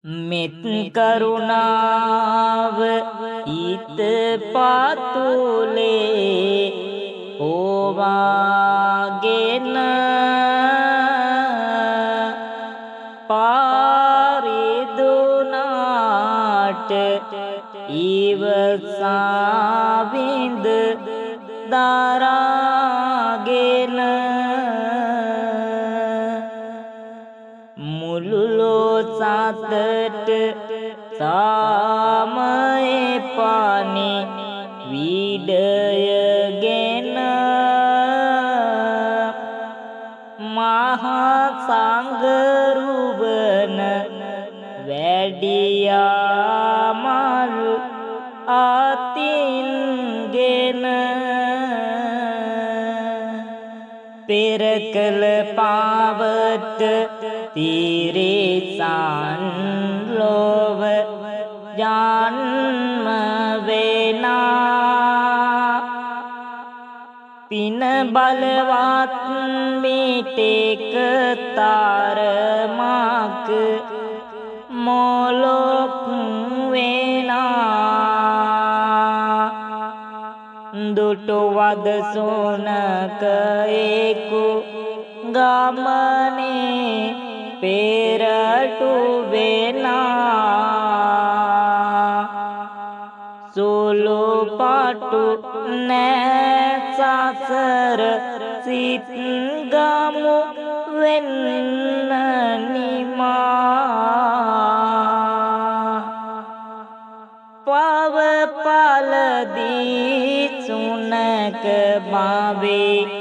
මෙත් කරුණාව ඊත පාතුලේ ඕවාගෙන පාරිදුනාට ඉවසාවිඳ දරාගෙන මුළුලෝ සතට සාමයේ පානි විඩයගෙන මහා සංගරුවන වැඩියාමල් අතින්ගෙන පෙර කළ පාවට තිරිසන් ලොව ජන්ම වෙනා පින බලවත් මිටෙක තරමක් මොලොක් වෙනා දුටු වද සොනකයෙකු ගමනේ පෙරටු වෙනා සුළු පටු නෑ සසර සිත් ගමු වෙන්න නිමා පව පලදී සුනක බවේ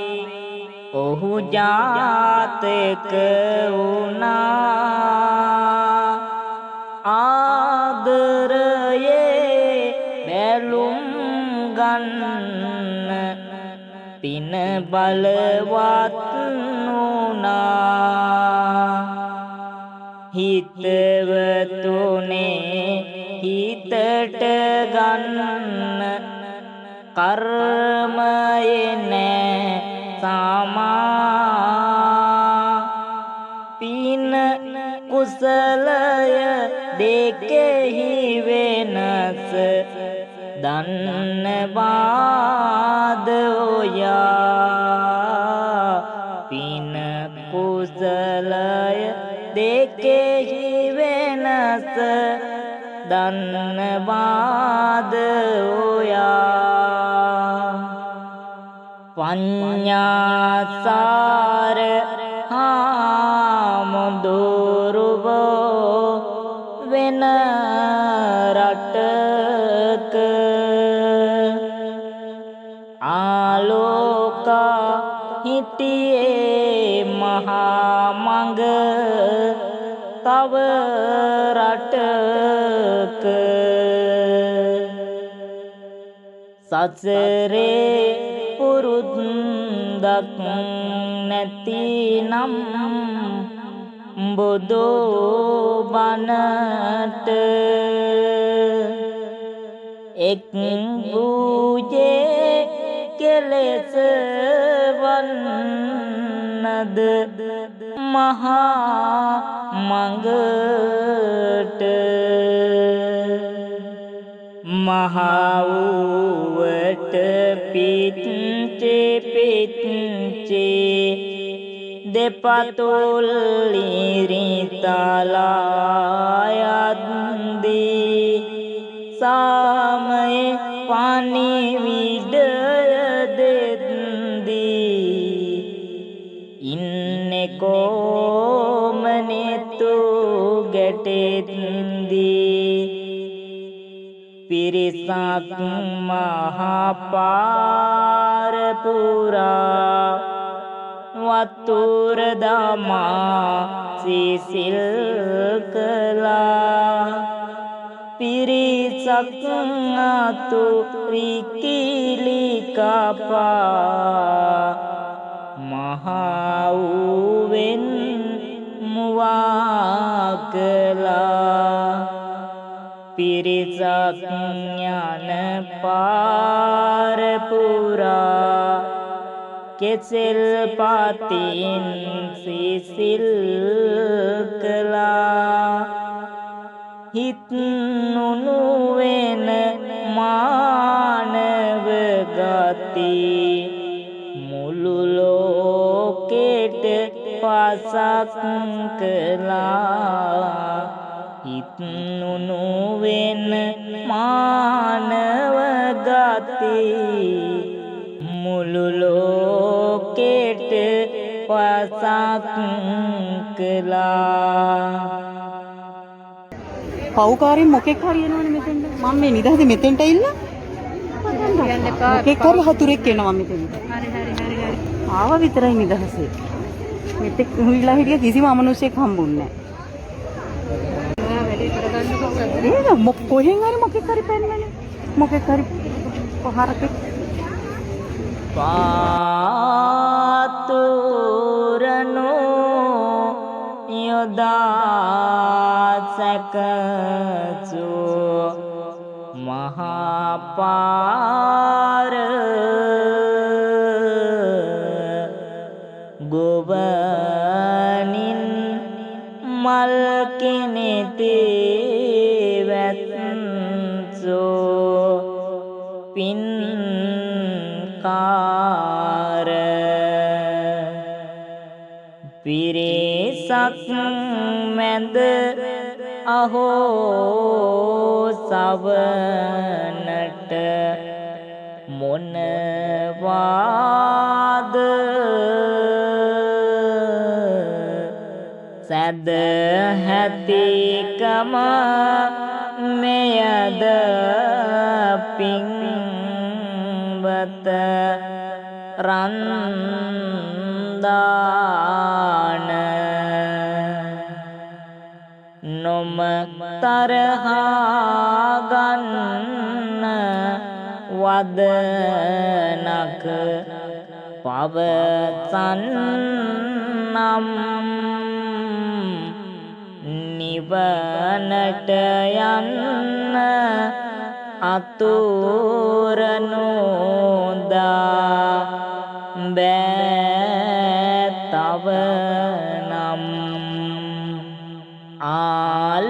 ඔහු ජාතක වුණා ආදරයේ බැලුම් ගන්න පින බලවත් වුණා හිතවතුනේ හිතට ගන්න කර්මයේ නෑ සමා පින කුසලය දෙකෙහි වෙනස දන්නවාද ඔයා පින කුසලය දෙකෙහි වෙනස දන්නවාද ඔයා පඤ්ඤාසාර හාමුදුරුවෝ වෙන රටක ආලෝකා හිටියේ මහා මඟ තව රටක සසරේ පුරුද්දක් නැතිනම් බුදු බණට එක් වූයේ කෙලෙස වන්නද මහා මඟට මහා වූවට පිච්චේ දෙපතුල් ඉරිතලා යද්දී සාමයේ පණිවිඩය දෙද්දී ඉන්නේ කොමනෙතු ගැටෙද්දී පිරිසක් මහා පාර පුරා වතුර දමා සිසිල් කළා පිරිසක් අතු රිකිලි කපා මහා වූවෙන් මුවා කළා පිරිසක් යන පාර පුරා කෙසෙල් පාතින් සිසිල් කළා හිත් නුනුවෙන මානව ගති මුළු ලෝකෙට පසක් කළා හිත් නුනුවෙන මානව ගති මුළු ලෝකෙට පසක් කළා පව්කාරයෙන් මොකෙක් හරි එනවනේ මෙතෙන්ට. මම මේ නිදහසේ මෙතෙන්ට ඇවිල්ලා මොකෙක් හරි හතුරෙක් එනවා මෙතෙන්ට. හරි. ආව විතරයි නිදහසේ. මෙතෙක් උහිලා හිටිය කිසිම අමනුෂ්‍යෙක් හම්බුන්නේ නැහැ. කොහෙන් හරි මොකෙක් හරි පැන්නනේ. මොකෙක් හරි පහරකෙක්. පාතුරනෝ යොදා සැකසෝ මහා පාර ගොවනින් මල් කෙනෙතේ වැත්සෝ පින්කාර පිරිසක් මැද අහෝ සවනට මොනවාද සැදැහැතිකම මෙයද පින්වත රන්දාන නොම තරහා ගන්න වදනක පවසන්නම් නිවනට යන්න අතුරනෝදා බෑතව නම් ආලෝකටත්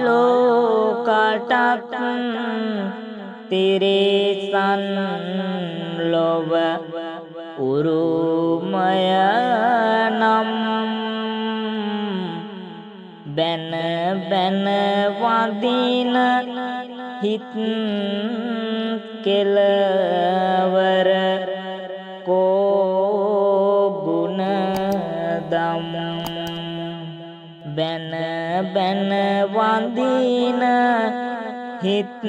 තිරිසන් ලොව උරුමය නම් බැන බැන වදින හිත් කෙලවර කෝගුණ දම් බැන බැන වදින හිත්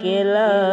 කෙලවර